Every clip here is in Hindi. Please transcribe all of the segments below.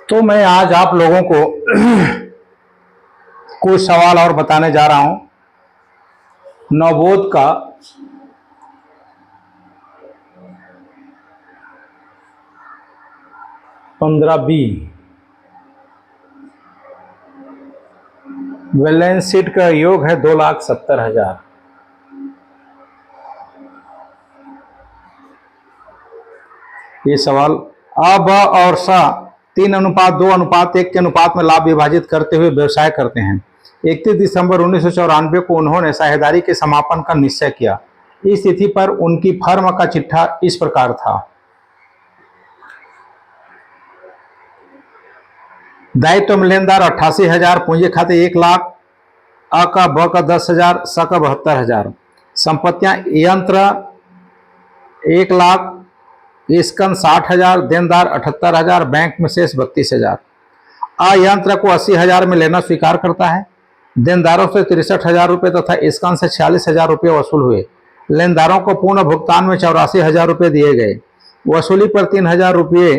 तो मैं आज आप लोगों को कुछ सवाल और बताने जा रहा हूं नवोद का। पंद्रह बी बैलेंस शीट का योग है 2,70,000। ये सवाल अ, ब और स 3:2:1 के अनुपात में लाभ विभाजित करते हुए व्यवसाय करते हैं। 31 दिसंबर 1994 को उन्होंने साझेदारी के समापन का निश्चय किया। इस तिथि पर उनकी फर्म का चिट्ठा इस प्रकार था। दायित्व में लेनदार 88,000, पूंजी खाते 1,00,000, अ का ब का 10,000, स का 72,000। संपत्तियां यंत्र 1,00,000, स्कंद 60,000, देनदार 78,000, बैंक में शेष 32,000। यंत्र को 80,000 में लेना स्वीकार करता है। देनदारों से 63,000 रुपये तथा स्कंद से 46,000 रुपये वसूल हुए। लेनदारों को पूर्ण भुगतान में 84,000 रुपये दिए गए। वसूली पर 3,000 रुपये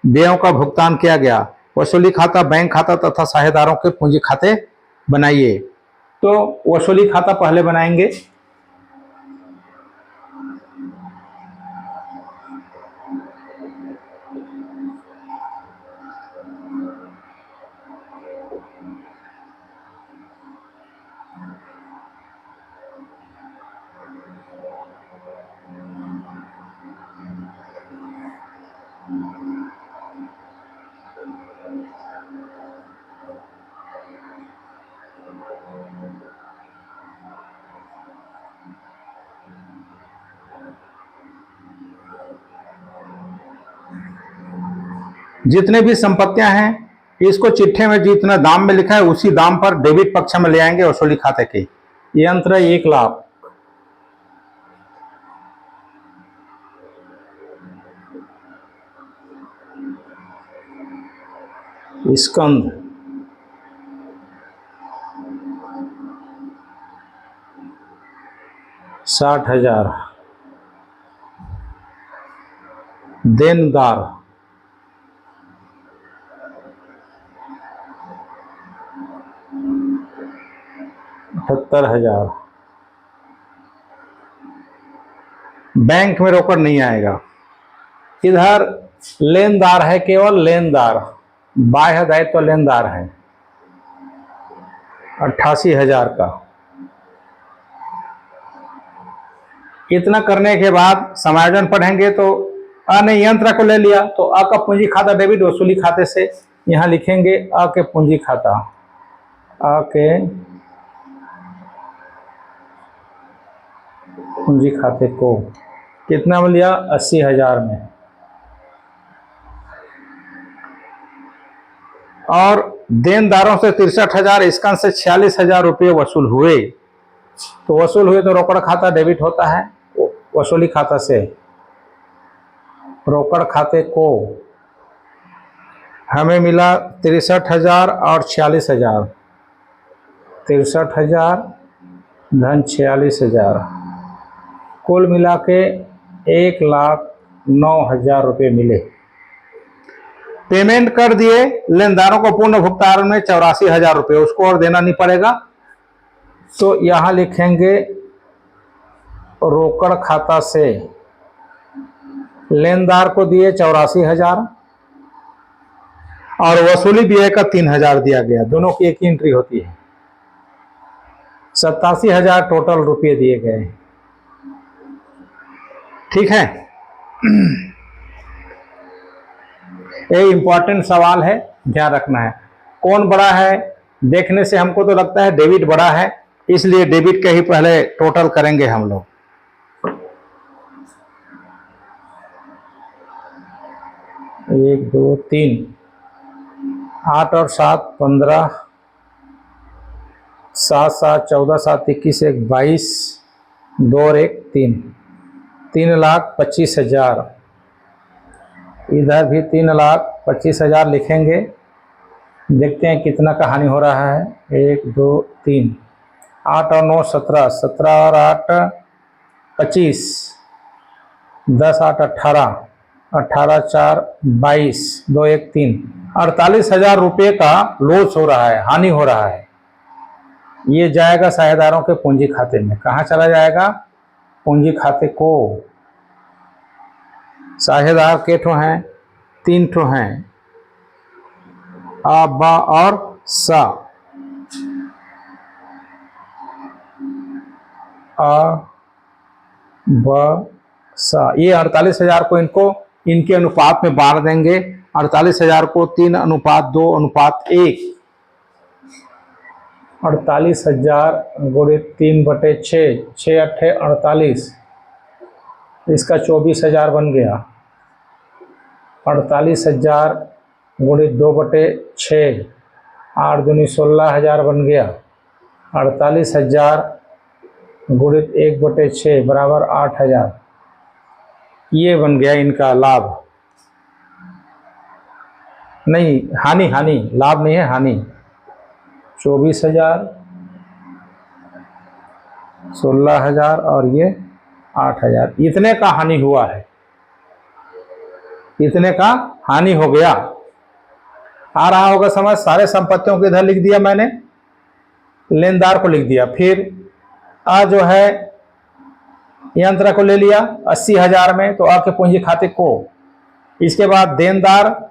व्ययों का भुगतान किया गया। वसूली खाता, बैंक खाता तथा साझेदारों के पूंजी खाते बनाइए। तो वसूली खाता पहले बनाएंगे। जितने भी संपत्तियां हैं इसको चिट्ठे में जितना दाम में लिखा है उसी दाम पर डेबिट पक्ष में ले आएंगे वसूली खाते के। यंत्र 1,00,000, स्कंद 60,000, देनदार 78,000। बैंक में रोकड़ नहीं आएगा। इधर लेनदार है, केवल लेनदार, बाह्य दायित्व लेनदार है 88,000 का। इतना करने के बाद समायोजन पढ़ेंगे तो अ ने यंत्र को ले लिया तो अ का पूंजी खाता डेबिट वसूली खाते से यहां लिखेंगे अ के पूंजी खाता, अ के पूंजी खाते को कितना में लिया, 80,000 में। और देनदारों से 63,000, स्कंद से 46,000 रुपये वसूल हुए। तो वसूल हुए तो रोकड़ खाता डेबिट होता है वसूली खाता से। रोकड़ खाते को हमें मिला 63,000 और 46,000। 63,000 धन 46,000, कुल मिला के 1,09,000 रुपये मिले। पेमेंट कर दिए। लेनदारों को पूर्ण भुगतान में 84,000 रुपये, उसको और देना नहीं पड़ेगा। तो यहां लिखेंगे रोकड़ खाता से लेनदार को दिए 84,000 और वसूली व्यय का 3,000 दिया गया। दोनों की एक ही एंट्री होती है। 87,000 टोटल रुपये दिए गए। ठीक है। ये इंपॉर्टेंट सवाल है, ध्यान रखना है। कौन बड़ा है? देखने से हमको तो लगता है डेबिट बड़ा है, इसलिए डेबिट के ही पहले टोटल करेंगे हम लोग। एक, दो, तीन, 8 और 7 15, 7 7 14, 7 21, 1 22, 2 और 1 3, 3,25,000। इधर भी 3,25,000 लिखेंगे। देखते हैं कितना का हानि हो रहा है। 1 2 3, 8 और 9 17, 17 और 8 25, 10 8 18, 18 4 22, 2 1 3, 48,000 रुपये का लॉस हो रहा है, हानि हो रहा है। ये जाएगा साझेदारों के पूंजी खाते में। कहाँ चला जाएगा? पूंजी खाते को। साझेदार के ठो हैं? 3 ठो हैं, आ, बा और सा। आ, ब, सा। ये 48,000 को इनके अनुपात में बांट देंगे। 48,000 को 3:2:1। 48,000 × 3/6, 6 8 48, इसका 24,000 बन गया। 48,000 × 2/6, 8 दूनी 16,000 बन गया। 48,000 × 1/6 बराबर 8,000। ये बन गया इनका लाभ। नहीं, हानि, हानि, लाभ नहीं है, हानि। 24,000, 16,000 और ये 8,000, इतने का हानि हुआ है। इतने का हानि हो गया। आ रहा होगा समझ? सारे संपत्तियों को इधर लिख दिया मैंने, लेनदार को लिख दिया। फिर आ जो है यंत्र को ले लिया 80,000 में, तो आ के पूंजी खाते को। इसके बाद देनदार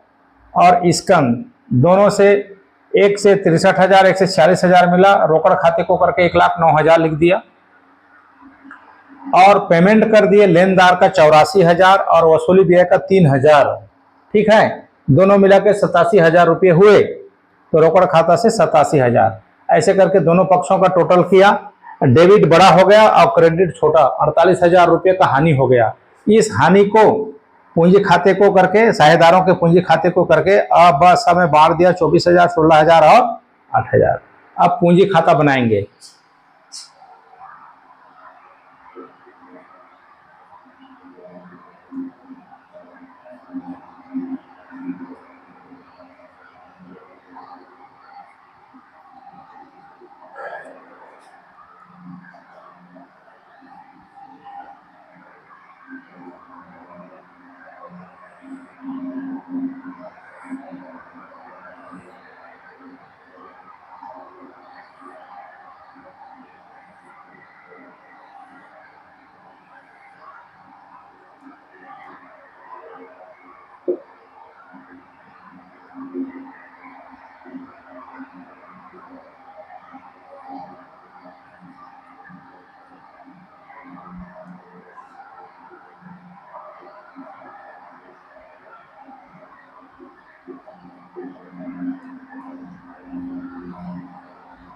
और स्कंद दोनों से एक से 63,000, एक से 46,000 मिला। रोकड़ खाते को करके 1,09,000 लिख दिया और पेमेंट कर दिए लेनदार का 84,000 और वसूली व्यय का 3,000। ठीक है, दोनों मिला के 87,000 रुपये हुए। तो रोकड़ खाता से 87,000, ऐसे करके दोनों पक्षों का टोटल किया। डेबिट बड़ा हो गया और क्रेडिट छोटा। 48,000 रुपये का हानि हो गया। इस हानि को पूंजी खाते को करके, साझेदारों के पूंजी खाते को करके अब बस हमें बांट दिया 24,000, 16,000 और 8,000। अब पूंजी खाता बनाएंगे।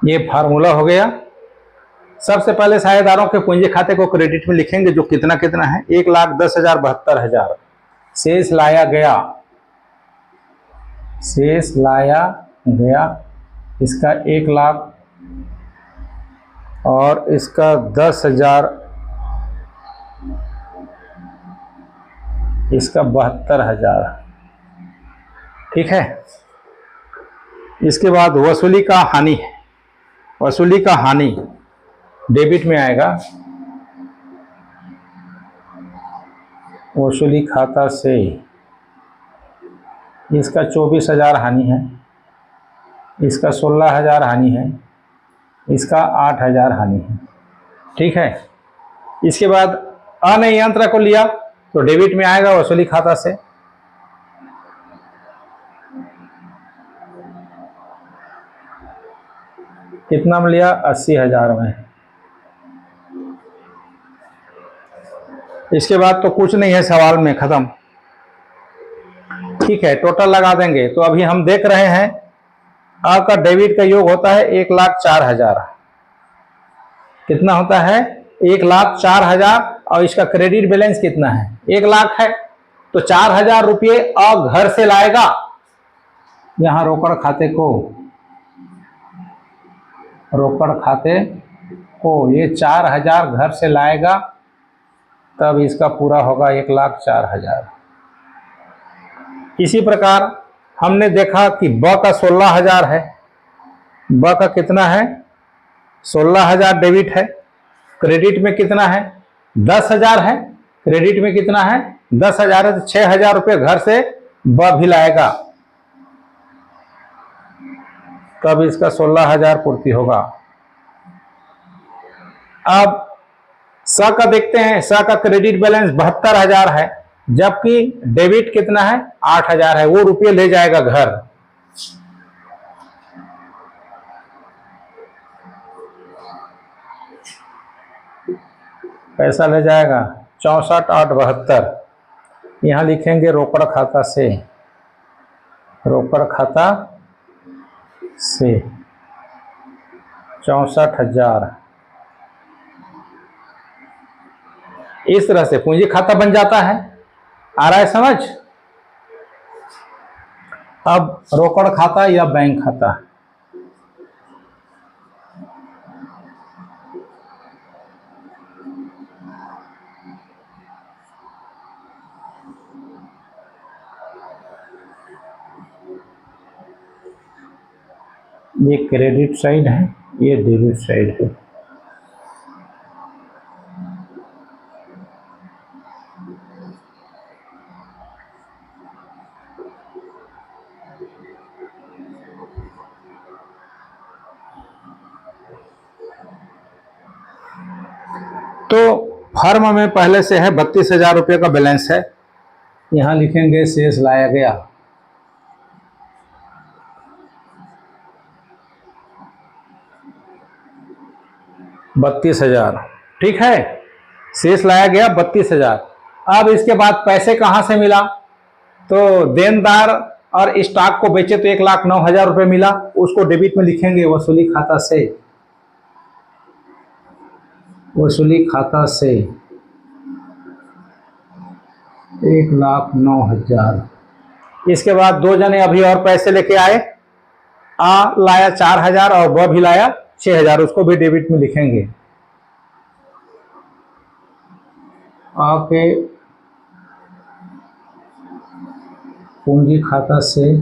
ये फार्मूला हो गया। सबसे पहले साझेदारों के पूंजी खाते को क्रेडिट में लिखेंगे, जो कितना कितना है, 1,10,72,000 शेष लाया गया। शेष लाया गया, इसका 1 लाख और इसका 10,000, इसका 72,000। ठीक है। इसके बाद वसूली का हानि है। वसूली का हानि डेबिट में आएगा। वसूली खाता से इसका 24,000 हानि है, इसका 16,000 हानि है, इसका 8,000 हानि है। ठीक है। इसके बाद अन्य यंत्र को लिया तो डेबिट में आएगा वसूली खाता से। कितना में लिया? 80,000 में। इसके बाद तो कुछ नहीं है सवाल में, खत्म। ठीक है, टोटल लगा देंगे। तो अभी हम देख रहे हैं आपका डेबिट का योग होता है 1,04,000। कितना होता है? 1,04,000। और इसका क्रेडिट बैलेंस कितना है? 1 लाख है। तो 4,000 रुपये और घर से लाएगा, यहां रोकड़ खाते को, रोकड़ खाते को ये 4,000 घर से लाएगा, तब इसका पूरा होगा 1,04,000। इसी प्रकार हमने देखा कि ब का 16,000 है। ब का कितना है? 16,000 डेबिट है। क्रेडिट में कितना है? 10,000 है। क्रेडिट में कितना है 10,000 है तो 6,000 रुपये घर से ब भी लाएगा, तब इसका 16,000 पूर्ति होगा। अब स का देखते हैं, स का क्रेडिट बैलेंस 72,000 है, जबकि डेबिट कितना है 8,000 है, वो रुपये ले जाएगा घर। पैसा ले जाएगा 64,872। यहां लिखेंगे रोकड़ खाता से, रोकड़ खाता से 64,000। इस तरह से पूंजी खाता बन जाता है। आ रहा है समझ? अब रोकड़ खाता या बैंक खाता, ये क्रेडिट साइड है, ये डेबिट साइड है। तो फर्म में पहले से है 32,000 रुपये का बैलेंस है, यहां लिखेंगे शेष लाया गया। बत्तीस हजार, ठीक है, शेष लाया गया 32,000। अब इसके बाद पैसे कहां से मिला, तो देनदार और स्टॉक को बेचे तो 1,09,000 रुपये मिला, उसको डेबिट में लिखेंगे वसूली खाता से, वसूली खाता से 1,09,000। इसके बाद दो जने अभी और पैसे लेके आए, आ लाया 4,000 और ब भी लाया 6,000, उसको भी डेबिट में लिखेंगे। आ के पूंजी खाता से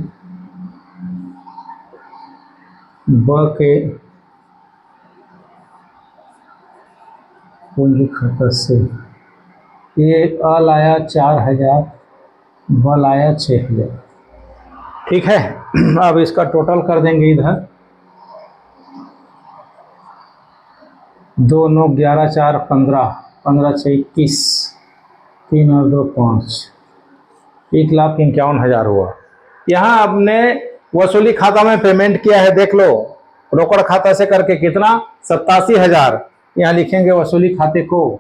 ब के पूंजी खाता से, ये आ लाया 4,000, ब लाया 6,000, ठीक है। अब इसका टोटल कर देंगे इधर, 2 9 11 4 15, 15 6 21, 3 और 2 5, 1,51,000 हुआ। यहाँ आपने वसूली खाता में पेमेंट किया है, देख लो, रोकड़ खाता से करके कितना 87,000। यहाँ लिखेंगे वसूली खाते को,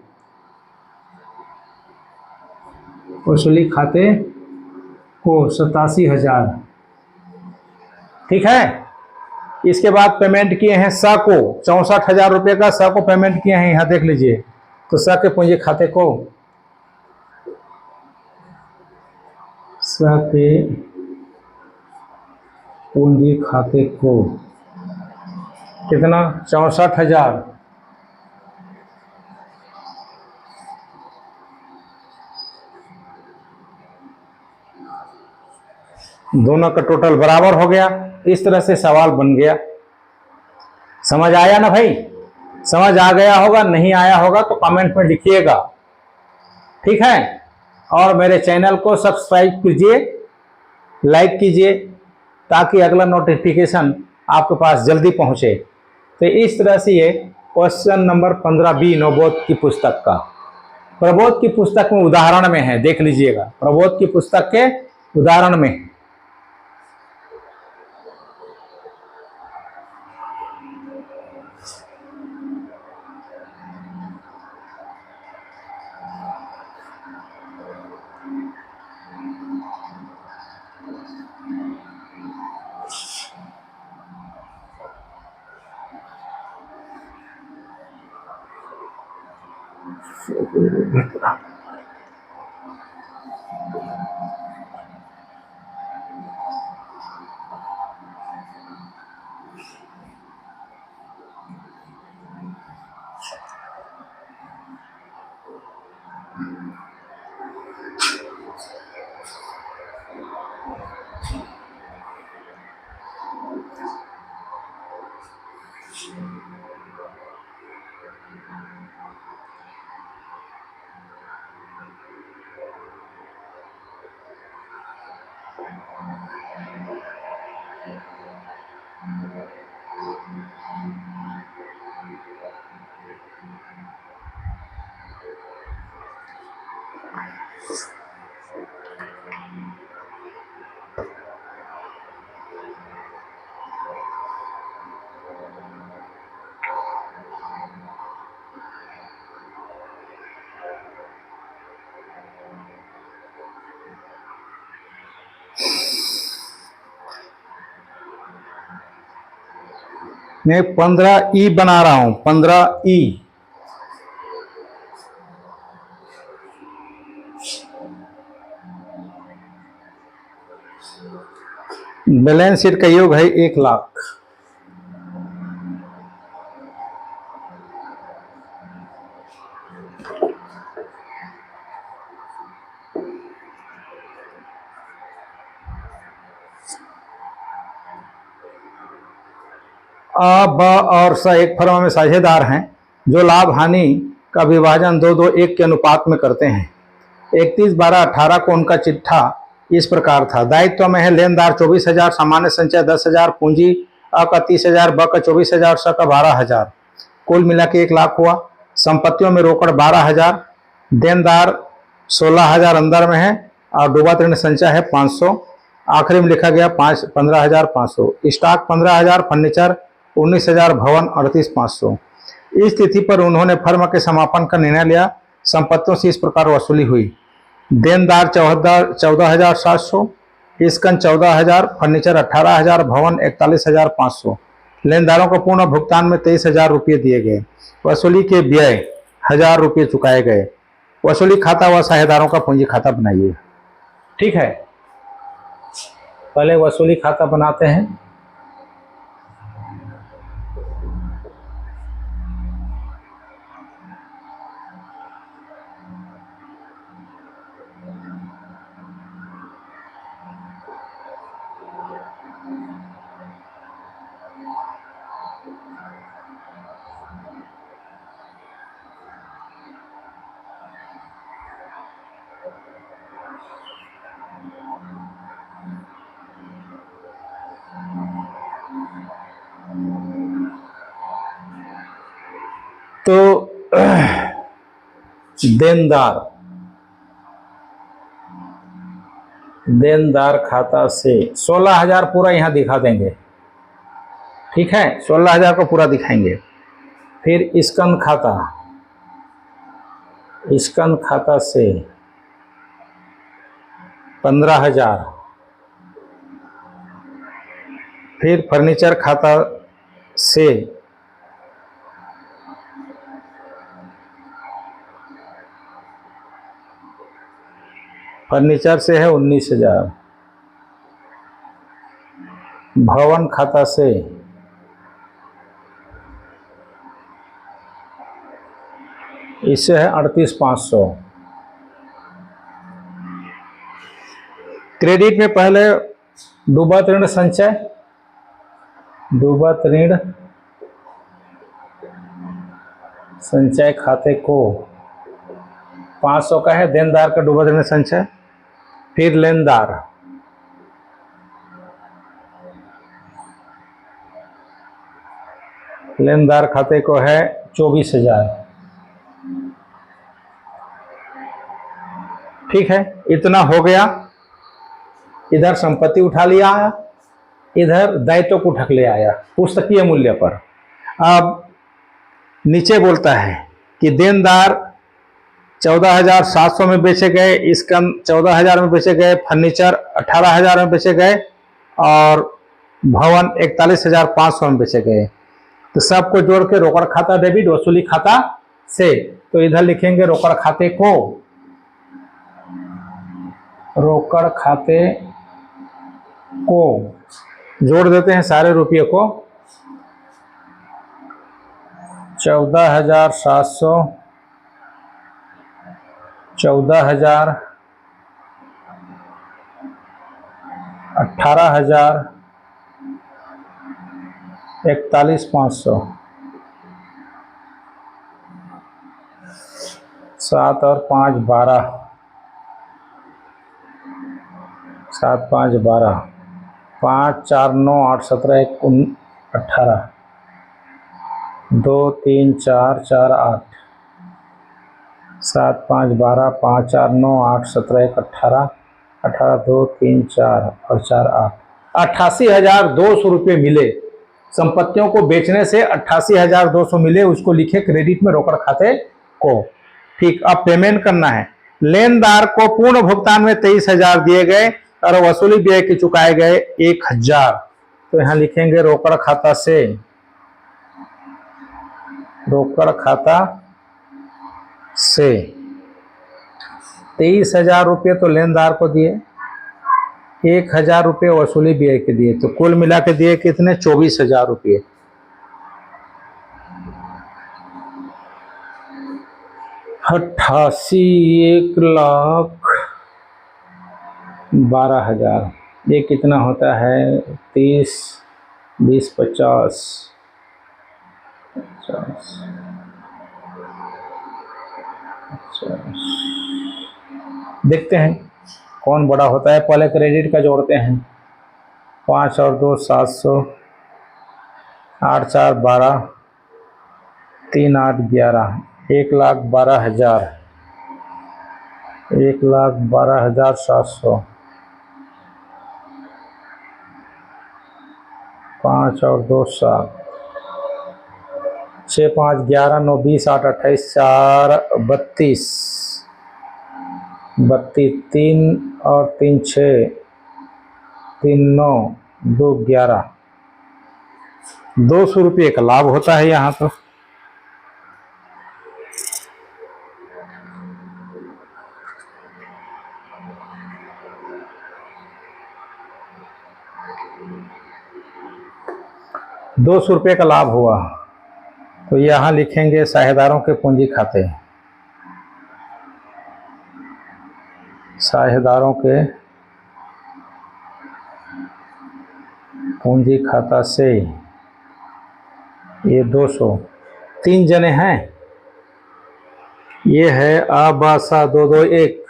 वसूली खाते को 87,000, ठीक है। इसके बाद पेमेंट किए हैं स को 64,000 रुपये का, स को पेमेंट किए हैं, यहाँ देख लीजिए। तो स के पूंजी खाते को, स के पूंजी खाते को कितना 64,000, दोनों का टोटल बराबर हो गया। इस तरह से सवाल बन गया। समझ आया ना भाई? समझ आ गया होगा, नहीं आया होगा तो कमेंट में लिखिएगा, ठीक है। और मेरे चैनल को सब्सक्राइब कीजिए, लाइक कीजिए, ताकि अगला नोटिफिकेशन आपके पास जल्दी पहुंचे। तो इस तरह से ये क्वेश्चन नंबर 15B नवबोध की पुस्तक का, प्रबोध की पुस्तक में उदाहरण में है, देख लीजिएगा, प्रबोध की पुस्तक के उदाहरण में। मैं 15E बना रहा हूं, 15E। बैलेंस शीट का योग है 1,00,000। अ, ब और स एक फर्म में साझेदार हैं जो लाभ हानि का विभाजन 2-2-1 के अनुपात में करते हैं। 31/12/18 को उनका चिट्ठा इस प्रकार था। दायित्व में है लेनदार 24,000, सामान्य संचय 10,000, पूंजी अ का 30,000, ब का 24,000, स का 12,000, कुल मिला के 1,00,000 हुआ। संपत्तियों में रोकड़ 12,000, देनदार 16,000 अंदर में है और डूबा ऋण संचय है 500, आखिरी में लिखा गया 15,500। स्टॉक 15,000, फर्नीचर 19,000, भवन 38,500। इस तिथि पर उन्होंने फर्म के समापन का निर्णय लिया। संपत्तियों से इस प्रकार वसूली हुई। देनदार 14,700, स्कंद 14,000, फर्नीचर 18,000, भवन 41,500। लेनदारों को पूर्ण भुगतान में 23,000 रुपये दिए गए। वसूली के व्यय 1,000 रुपये चुकाए गए। वसूली खाता व साझेदारों का पूंजी खाता बनाइए। ठीक है, पहले वसूली खाता बनाते हैं। तो देनदार खाता से 16,000 पूरा यहां दिखा देंगे। ठीक है, 16,000 को पूरा दिखाएंगे। फिर स्कंद खाता से 15,000। फिर फर्नीचर खाता से 19,000। भवन खाता से इससे है 38,500। क्रेडिट में पहले डूबत ऋण संचय खाते को 500 का है, देनदार का डूबत ऋण संचय। फिर लेनदार खाते को है 24,000। ठीक है, इतना हो गया। इधर संपत्ति उठा लिया, इधर दायित्व को उठक ले आया पुस्तकीय मूल्य पर। अब नीचे बोलता है कि देनदार 14,700 में बेचे गए, इसका 14,000 में बेचे गए, फर्नीचर 18,000 में बेचे गए और भवन 41,500 में बेचे गए। तो सबको जोड़ के रोकड़ खाता डेबिट वसूली खाता से, तो इधर लिखेंगे रोकड़ खाते को जोड़ देते हैं सारे रुपये को। 14,700, 14,000, 18,000, 41,500, 7 और 5 12, 7 5 12, 5 4 9 8 17 1 18, 2 3 4 4 8, 7 5 12 5 4 9 8 17 1 18 18 2 3 4 और 4 8 88,200 रुपये मिले। संपत्तियों को बेचने से 88,200 मिले, उसको लिखे क्रेडिट में रोकड़ खाते को। ठीक, अब पेमेंट करना है। लेनदार को पूर्ण भुगतान में 23,000 दिए गए और वसूली व्यय के चुकाए गए 1,000। तो यहां लिखेंगे रोकड़ खाता से, रोकड़ खाता से 23,000 रुपये तो लेनदार को दिए, 1,000 रुपये वसूली व्यय के दिए, तो कुल मिला के दिए कितने? 24,000 रुपये। 88,12,000। ये कितना होता है? 30 20 50 50 50। देखते हैं कौन बड़ा होता है। पहले क्रेडिट का जोड़ते हैं। 5 और 2 700, 8 4 12, 3 8 11, 1,12,000, 1,12,700। 5 और 2 7, 6 5 11 9 20 8 28 4 32, 32 3 और 3 6, 3 9 2 11। 200 रुपये का लाभ होता है यहाँ तो। ₹200 का लाभ हुआ, तो यहाँ लिखेंगे साझेदारों के पूंजी खाते। साझेदारों के पूंजी खाता से ये 200। 3 जने हैं, ये है आबासा 2 2 1,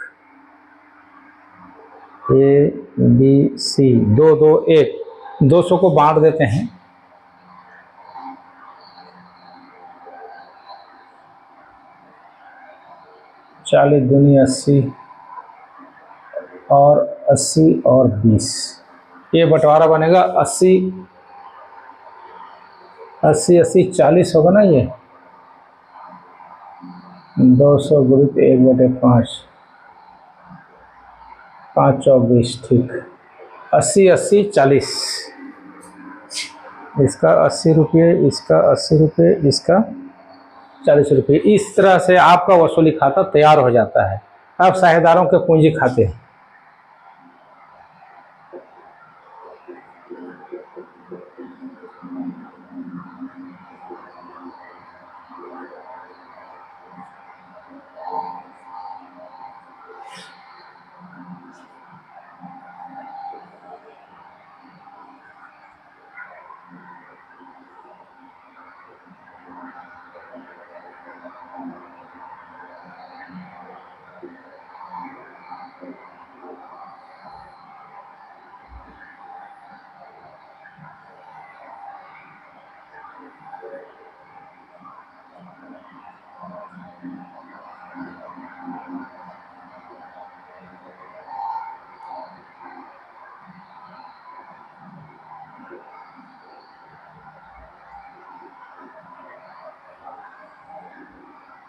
ABC 2 2 1। 200 को बांट देते हैं। 40 दूनी 80 और 80 और 20, ये बंटवारा बनेगा 80 80 80 40 होगा ना। ये 200 गुणित 1/5, 5 चौक 20। ठीक, 80 80 40। इसका 80 रुपये, इसका 80 रुपये, इसका 40 रुपये। इस तरह से आपका वसूली खाता तैयार हो जाता है। अब साझेदारों के पूंजी खाते।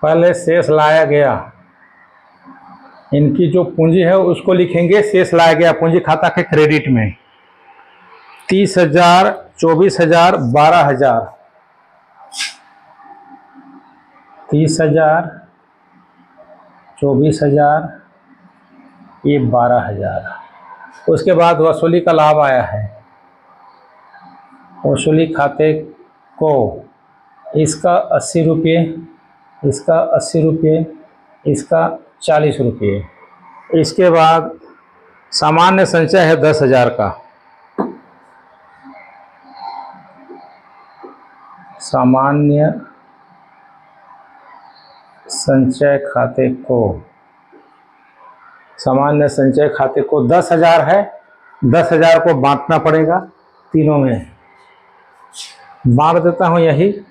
पहले शेष लाया गया, इनकी जो पूंजी है उसको लिखेंगे शेष लाया गया पूंजी खाता के क्रेडिट में। 30,000, 24,000, 12,000। 30,000, 24,000, ये 12,000। उसके बाद वसूली का लाभ आया है। वसूली खाते को इसका 80 रुपये, इसका 80 रुपये, इसका 40 रुपये। इसके बाद सामान्य संचय है 10,000 का। सामान्य संचय खाते को, सामान्य संचय खाते को 10,000 है। 10,000 को बांटना पड़ेगा तीनों में। बांट देता हूं यही।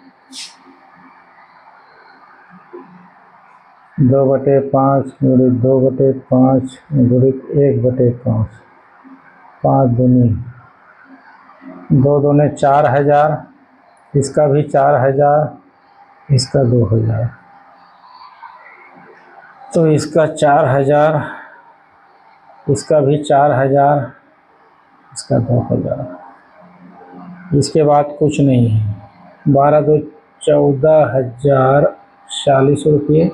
2/5 गुणित 2/5 गुणित 1/5, 5 दूनी 2 दूने 4000, इसका भी 4000, इसका 2000, तो इसका 4000, इसका भी 4000, इसका 2000, इसके बाद कुछ नहीं है। 12 दो 14,040 रुपये,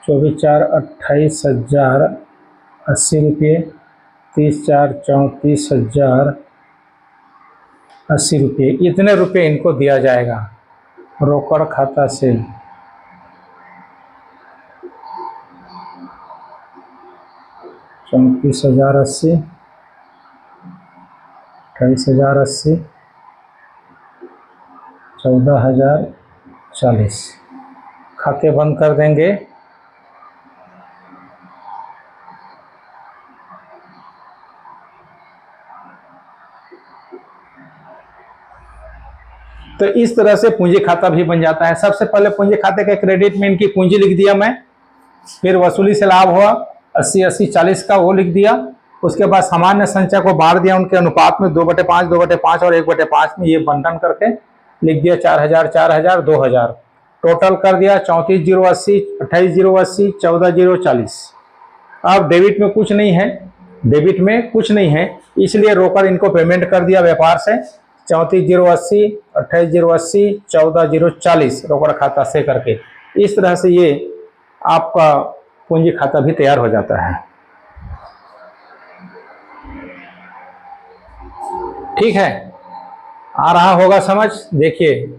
24 4 28,080 रुपये, 30 4 34,080 रुपये, इतने रुपये इनको दिया जाएगा रोकड़ खाता से। चौंतीस 28,080, 14,040, खाते बंद कर देंगे। तो इस तरह से पूंजी खाता भी बन जाता है। सबसे पहले पूंजी खाते के क्रेडिट में इनकी पूंजी लिख दिया मैं, फिर वसूली से लाभ हुआ 80 80 40 का वो लिख दिया। उसके बाद सामान्य संचय को बांट दिया उनके अनुपात में 2/5 2/5 और 1/5 में, ये बंटन करके लिख दिया 4000 4000 2000, टोटल कर दिया 34,080 28,080 14,040। अब डेबिट में कुछ नहीं है, डेबिट में कुछ नहीं है, इसलिए रोकड़ इनको पेमेंट कर दिया व्यापार से 34,080 28,080 14,040 रोकड़ खाता से करके। इस तरह से ये आपका पूंजी खाता भी तैयार हो जाता है। ठीक है, आ रहा होगा समझ। देखिए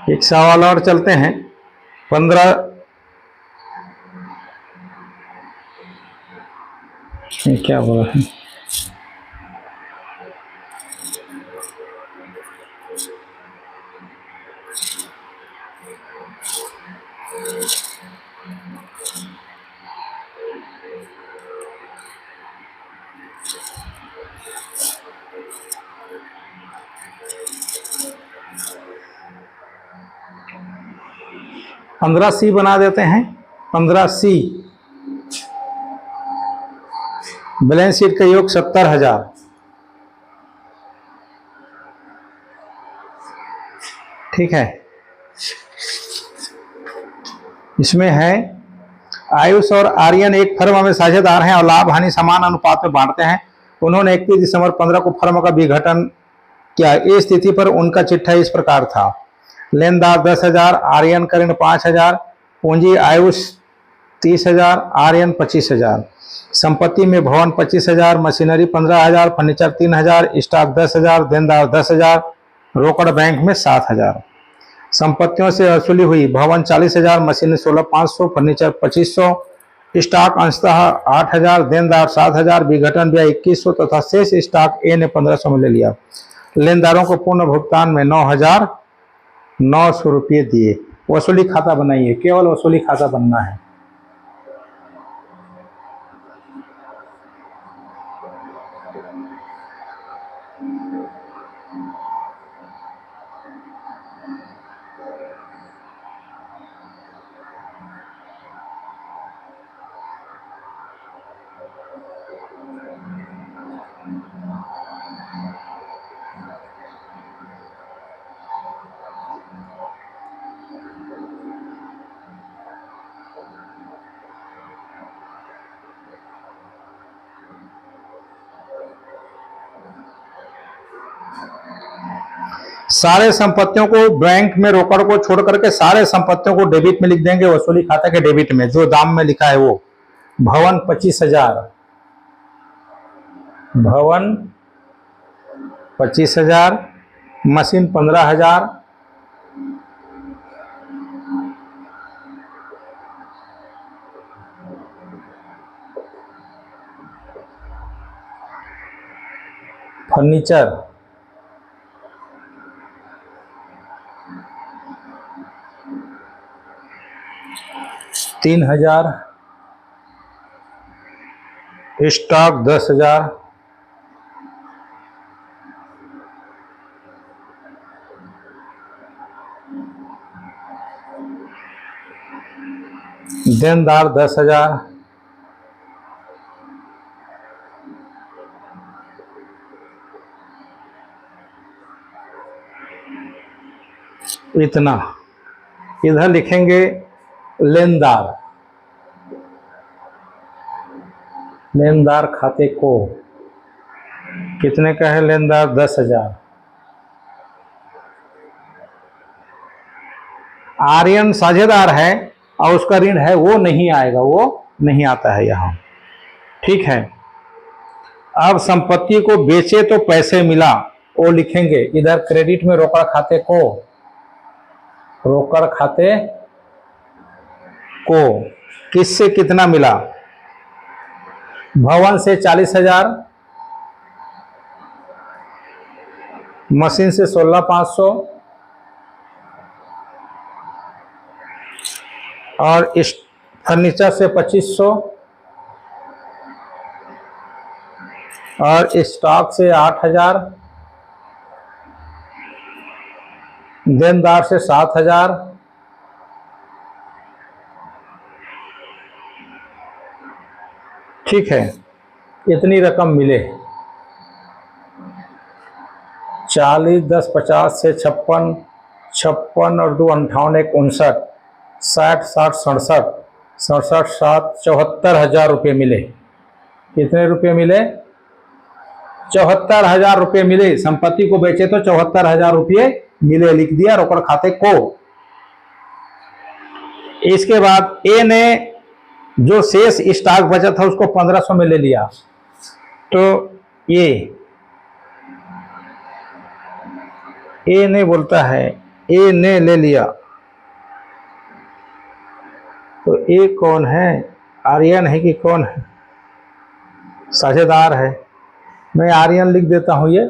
एक सवाल और चलते हैं। 15 क्या बोला है, पंद्रह सी बना देते हैं। 15C बैलेंस शीट का योग 70,000। ठीक है, इसमें है आयुष और आर्यन एक फर्म में साझेदार हैं और लाभ हानि समान अनुपात में बांटते हैं। उन्होंने 31 दिसंबर 15 को फर्म का विघटन किया। इस स्थिति पर उनका चिट्ठा इस प्रकार था: लेनदार 10,000, आर्यन का ऋण 5,000, पूंजी आयुष 30,000, आर्यन 25,000, संपत्ति में भवन 25,000, मशीनरी 15,000, फर्नीचर 3,000, स्टॉक 10,000, देनदार 10,000, रोकड़ बैंक में 7,000। संपत्तियों से वसूली हुई: भवन 40,000, मशीनरी 16,500, फर्नीचर 2,500, स्टॉक अंशतः 8,000, देनदार 7,000, विघटन व्यय 2,100 तथा शेष स्टॉक ए ने 1,500 में ले लिया। लेनदारों को पूर्ण भुगतान में 9,900 रुपये दिए। वसूली खाता बनाइए, केवल वसूली खाता बनना है। सारे संपत्तियों को बैंक में रोकड़ को छोड़ करके सारे संपत्तियों को डेबिट में लिख देंगे, वसूली खाता के डेबिट में। जो दाम में लिखा है वो भवन 25,000, भवन 25,000, मशीन 15,000, फर्नीचर 3,000, स्टॉक 10,000, देनदार 10,000, इतना। इधर लिखेंगे लेनदार, लेनदार खाते को कितने का है लेनदार 10,000। आर्यन साझेदार है और उसका ऋण है वो नहीं आएगा, वो नहीं आता है यहाँ। ठीक है, अब संपत्ति को बेचे तो पैसे मिला वो लिखेंगे इधर क्रेडिट में रोकड़ खाते को, रोकड़ खाते को किससे कितना मिला। भवन से 40,000, मशीन से 16,500 और फर्नीचर से 2,500 और स्टॉक से 8,000, देनदार से 7,000, ठीक है। इतनी रकम मिले। 40, 10, 50 से 56, 56 और 2 58, 1 59, 60, 60, 67, 67, 7, 74,000 रुपये मिले। कितने रुपये मिले? 74,000 रुपये मिले। संपत्ति को बेचे तो 74,000 रुपये मिले, लिख दिया रोकड़ खाते को। इसके बाद ए ने जो शेष स्टॉक बचा था उसको 1,500 में ले लिया, तो ए ने बोलता है, ए ने ले लिया, तो ए कौन है? आर्यन है कि कौन है? साझेदार है। मैं आर्यन लिख देता हूं। ये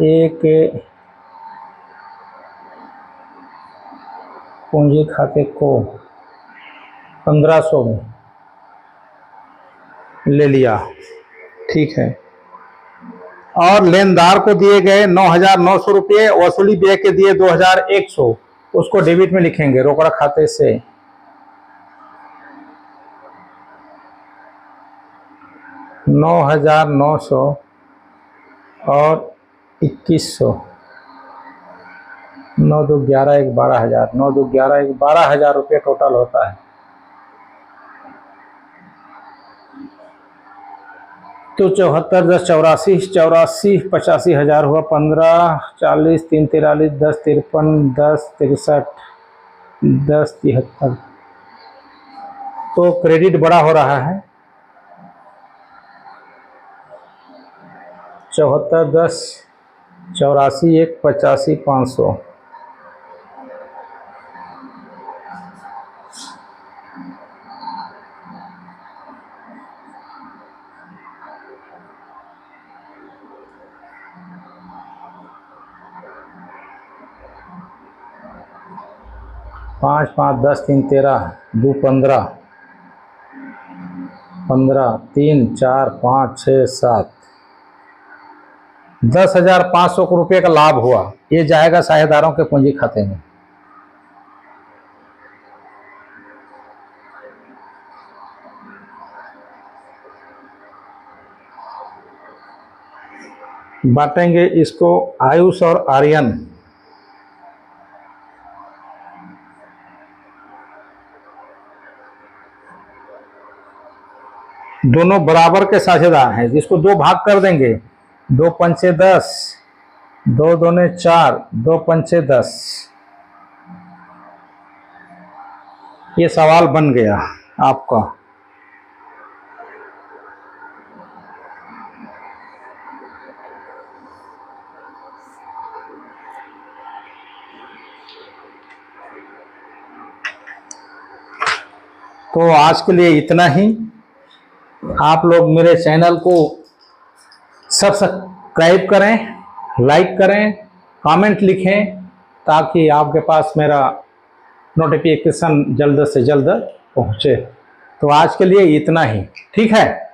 ए के पूंजी खाते को 1,500 में ले लिया, ठीक है। और लेनदार को दिए गए 9,900 रुपये, वसूली व्यय के दिए 2,100, उसको डेबिट में लिखेंगे रोकड़ खाते से। $9,900 और 2,100, 9 2 11 1 12,000, 9 2 11 1 12,000 रुपये टोटल होता है। तो 74 10 84, 84 85,000 हुआ। 15 40 3 43 10 53 10 63 10 73। तो क्रेडिट बड़ा हो रहा है। 74 10 84 1 85 500। पाँच 5 10 3 13 2 15 15 3 4 5 6 7 10,500 रुपये का लाभ हुआ। ये जाएगा साझेदारों के पूंजी खाते में। बांटेंगे इसको आयुष और आर्यन। दोनों बराबर के साझेदार हैं, जिसको 2 भाग कर देंगे। 2 पंचे 10, 2 दूने 4, 2 पंचे 10। ये सवाल बन गया आपका। तो आज के लिए इतना ही। आप लोग मेरे चैनल को सब्सक्राइब करें, लाइक करें, कमेंट लिखें, ताकि आपके पास मेरा नोटिफिकेशन जल्द से जल्द पहुंचे। तो आज के लिए इतना ही, ठीक है।